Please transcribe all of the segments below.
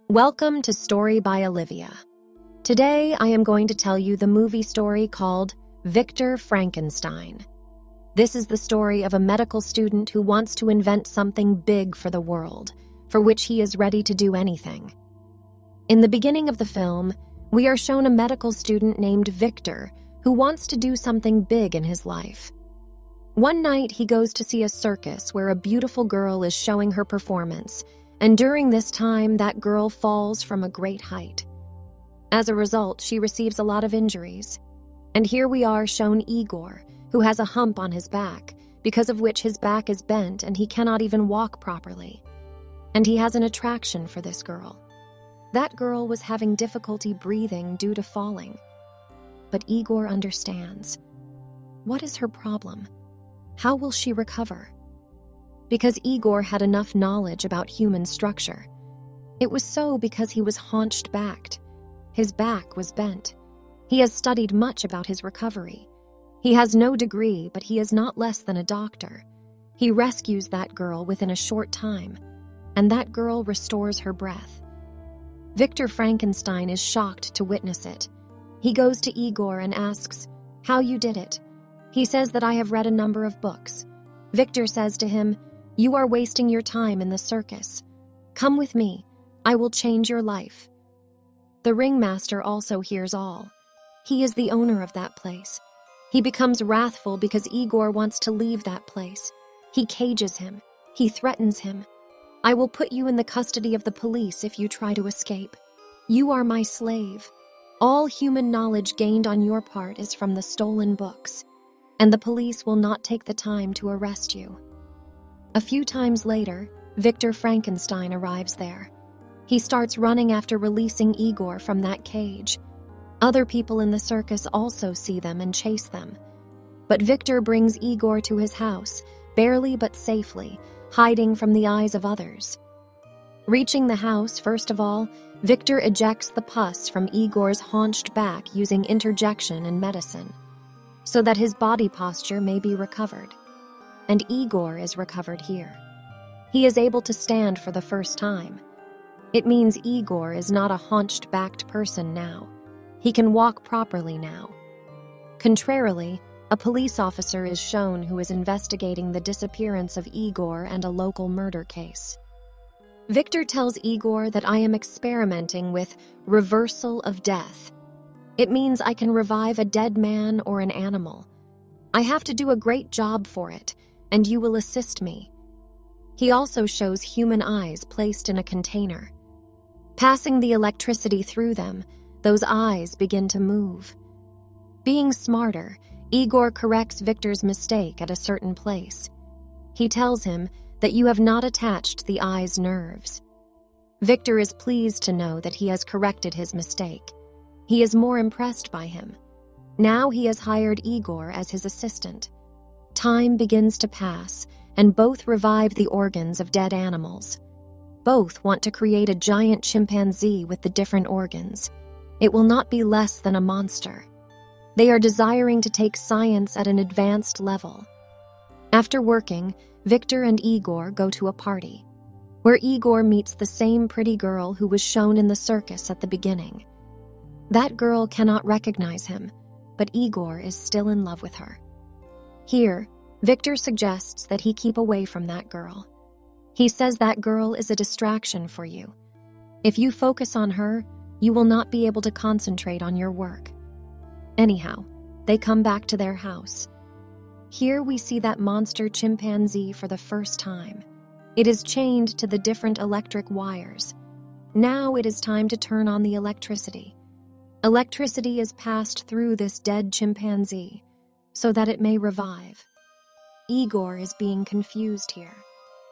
Welcome to Story by Olivia. Today, I am going to tell you the movie story called Victor Frankenstein. This is the story of a medical student who wants to invent something big for the world, for which he is ready to do anything. In the beginning of the film, we are shown a medical student named Victor who wants to do something big in his life. One night, he goes to see a circus where a beautiful girl is showing her performance, and during this time, that girl falls from a great height. As a result, she receives a lot of injuries. And here we are shown Igor, who has a hump on his back, because of which his back is bent and he cannot even walk properly. And he has an attraction for this girl. That girl was having difficulty breathing due to falling. But Igor understands. What is her problem? How will she recover? Because Igor had enough knowledge about human structure. It was so because he was hunchbacked. His back was bent. He has studied much about his recovery. He has no degree, but he is not less than a doctor. He rescues that girl within a short time, and that girl restores her breath. Victor Frankenstein is shocked to witness it. He goes to Igor and asks, "How you did it?" He says that I have read a number of books. Victor says to him, "You are wasting your time in the circus. Come with me. I will change your life." The ringmaster also hears all. He is the owner of that place. He becomes wrathful because Igor wants to leave that place. He cages him. He threatens him. "I will put you in the custody of the police if you try to escape. You are my slave. All human knowledge gained on your part is from the stolen books, and the police will not take the time to arrest you." A few times later, Victor Frankenstein arrives there. He starts running after releasing Igor from that cage. Other people in the circus also see them and chase them. But Victor brings Igor to his house, barely but safely, hiding from the eyes of others. Reaching the house, first of all, Victor ejects the pus from Igor's haunched back using interjection and medicine, so that his body posture may be recovered. And Igor is recovered here. He is able to stand for the first time. It means Igor is not a hunched-backed person now. He can walk properly now. Contrarily, a police officer is shown who is investigating the disappearance of Igor and a local murder case. Victor tells Igor that I am experimenting with reversal of death. It means I can revive a dead man or an animal. I have to do a great job for it, and you will assist me. He also shows human eyes placed in a container. Passing the electricity through them, those eyes begin to move. Being smarter, Igor corrects Victor's mistake at a certain place. He tells him that you have not attached the eye's nerves. Victor is pleased to know that he has corrected his mistake. He is more impressed by him. Now he has hired Igor as his assistant. Time begins to pass, and both revive the organs of dead animals. Both want to create a giant chimpanzee with the different organs. It will not be less than a monster. They are desiring to take science at an advanced level. After working, Victor and Igor go to a party, where Igor meets the same pretty girl who was shown in the circus at the beginning. That girl cannot recognize him, but Igor is still in love with her. Here, Victor suggests that he keep away from that girl. He says that girl is a distraction for you. If you focus on her, you will not be able to concentrate on your work. Anyhow, they come back to their house. Here we see that monster chimpanzee for the first time. It is chained to the different electric wires. Now it is time to turn on the electricity. Electricity is passed through this dead chimpanzee so that it may revive. Igor is being confused here,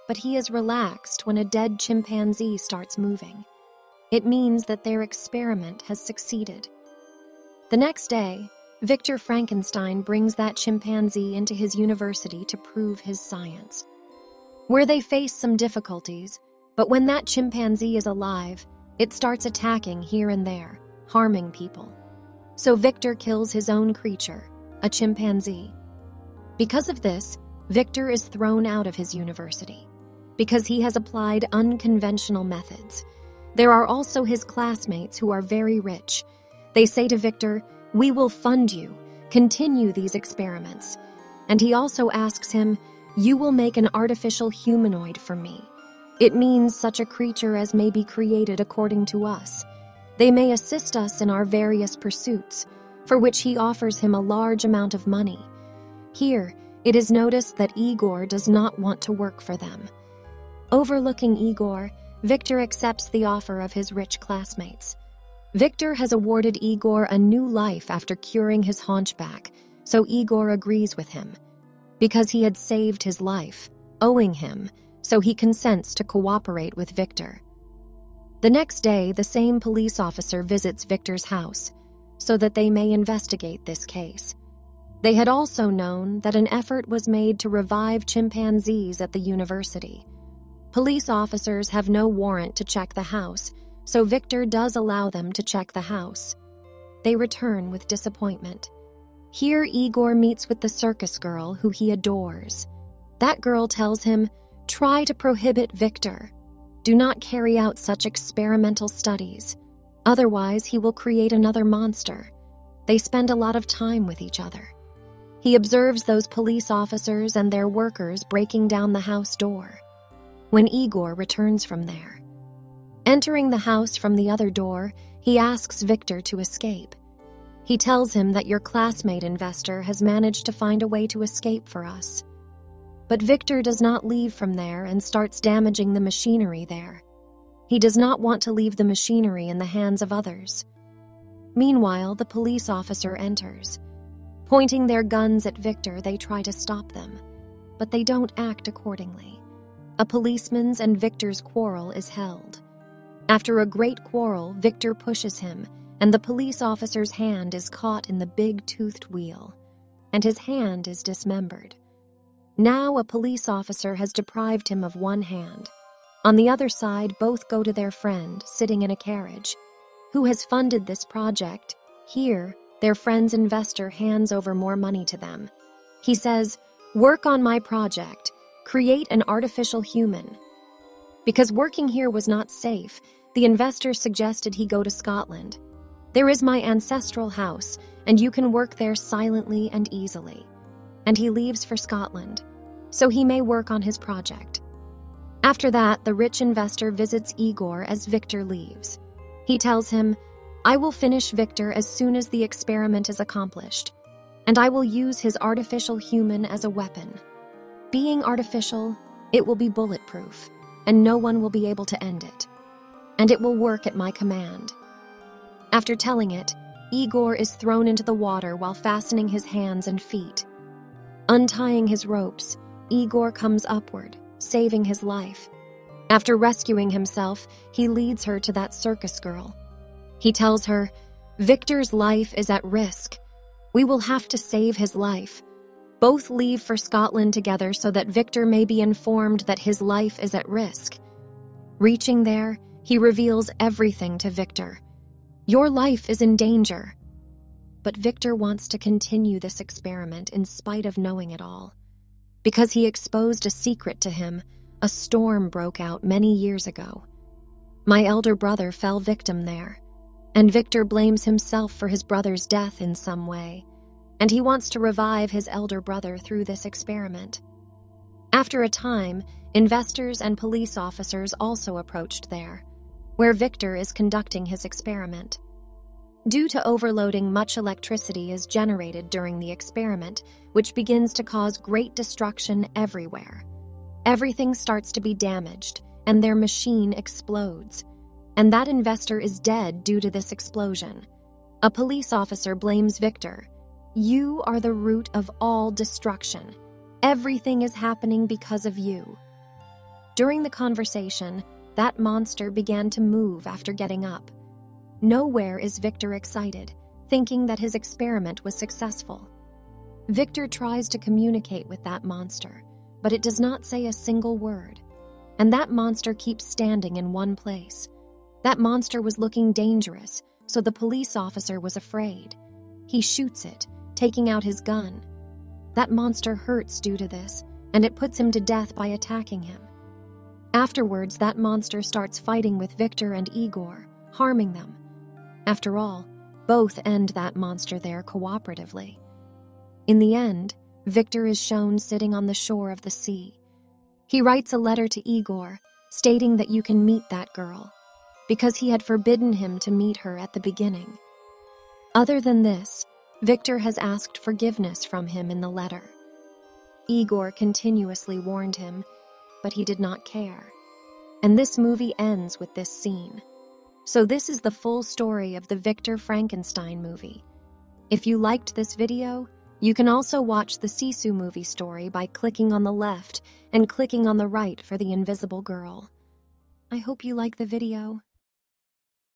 but he is relaxed when a dead chimpanzee starts moving. It means that their experiment has succeeded. The next day, Victor Frankenstein brings that chimpanzee into his university to prove his science, where they face some difficulties, but when that chimpanzee is alive, it starts attacking here and there, harming people. So Victor kills his own creature, a chimpanzee. Because of this, Victor is thrown out of his university, because he has applied unconventional methods. There are also his classmates who are very rich. They say to Victor, "We will fund you. Continue these experiments." And he also asks him, "You will make an artificial humanoid for me." It means such a creature as may be created according to us. They may assist us in our various pursuits, for which he offers him a large amount of money. Here, it is noticed that Igor does not want to work for them. Overlooking Igor, Victor accepts the offer of his rich classmates. Victor has awarded Igor a new life after curing his hunchback, so Igor agrees with him. Because he had saved his life, owing him, so he consents to cooperate with Victor. The next day, the same police officer visits Victor's house so that they may investigate this case. They had also known that an effort was made to revive chimpanzees at the university. Police officers have no warrant to check the house, so Victor does allow them to check the house. They return with disappointment. Here, Igor meets with the circus girl who he adores. That girl tells him, "Try to prohibit Victor. Do not carry out such experimental studies. Otherwise, he will create another monster." They spend a lot of time with each other. He observes those police officers and their workers breaking down the house door. When Igor returns from there, entering the house from the other door, he asks Victor to escape. He tells him that your classmate investor has managed to find a way to escape for us. But Victor does not leave from there and starts damaging the machinery there. He does not want to leave the machinery in the hands of others. Meanwhile, the police officer enters. Pointing their guns at Victor, they try to stop them, but they don't act accordingly. A policeman's and Victor's quarrel is held. After a great quarrel, Victor pushes him, and the police officer's hand is caught in the big toothed wheel, and his hand is dismembered. Now a police officer has deprived him of one hand. On the other side, both go to their friend, sitting in a carriage, who has funded this project. Here, their friend's investor hands over more money to them. He says, "Work on my project. Create an artificial human." Because working here was not safe, the investor suggested he go to Scotland. "There is my ancestral house, and you can work there silently and easily." And he leaves for Scotland, so he may work on his project. After that, the rich investor visits Igor as Victor leaves. He tells him, "I will finish Victor as soon as the experiment is accomplished, and I will use his artificial human as a weapon. Being artificial, it will be bulletproof, and no one will be able to end it. And it will work at my command." After telling it, Igor is thrown into the water while fastening his hands and feet. Untying his ropes, Igor comes upward, saving his life. After rescuing himself, he leads her to that circus girl. He tells her, "Victor's life is at risk. We will have to save his life." Both leave for Scotland together so that Victor may be informed that his life is at risk. Reaching there, he reveals everything to Victor. "Your life is in danger." But Victor wants to continue this experiment in spite of knowing it all. Because he exposed a secret to him, a storm broke out many years ago. My elder brother fell victim there, and Victor blames himself for his brother's death in some way, and he wants to revive his elder brother through this experiment. After a time, investors and police officers also approached there, where Victor is conducting his experiment. Due to overloading, much electricity is generated during the experiment, which begins to cause great destruction everywhere. Everything starts to be damaged, and their machine explodes. And that investor is dead due to this explosion. A police officer blames Victor. "You are the root of all destruction. Everything is happening because of you." During the conversation, that monster began to move after getting up. Nowhere is Victor excited, thinking that his experiment was successful. Victor tries to communicate with that monster, but it does not say a single word. And that monster keeps standing in one place. That monster was looking dangerous, so the police officer was afraid. He shoots it, taking out his gun. That monster hurts due to this, and it puts him to death by attacking him. Afterwards, that monster starts fighting with Victor and Igor, harming them. After all, both end that monster there cooperatively. In the end, Victor is shown sitting on the shore of the sea. He writes a letter to Igor, stating that you can meet that girl, because he had forbidden him to meet her at the beginning. Other than this, Victor has asked forgiveness from him in the letter. Igor continuously warned him, but he did not care. And this movie ends with this scene. So this is the full story of the Victor Frankenstein movie. If you liked this video, you can also watch the Sisu movie story by clicking on the left and clicking on the right for the invisible girl. I hope you like the video.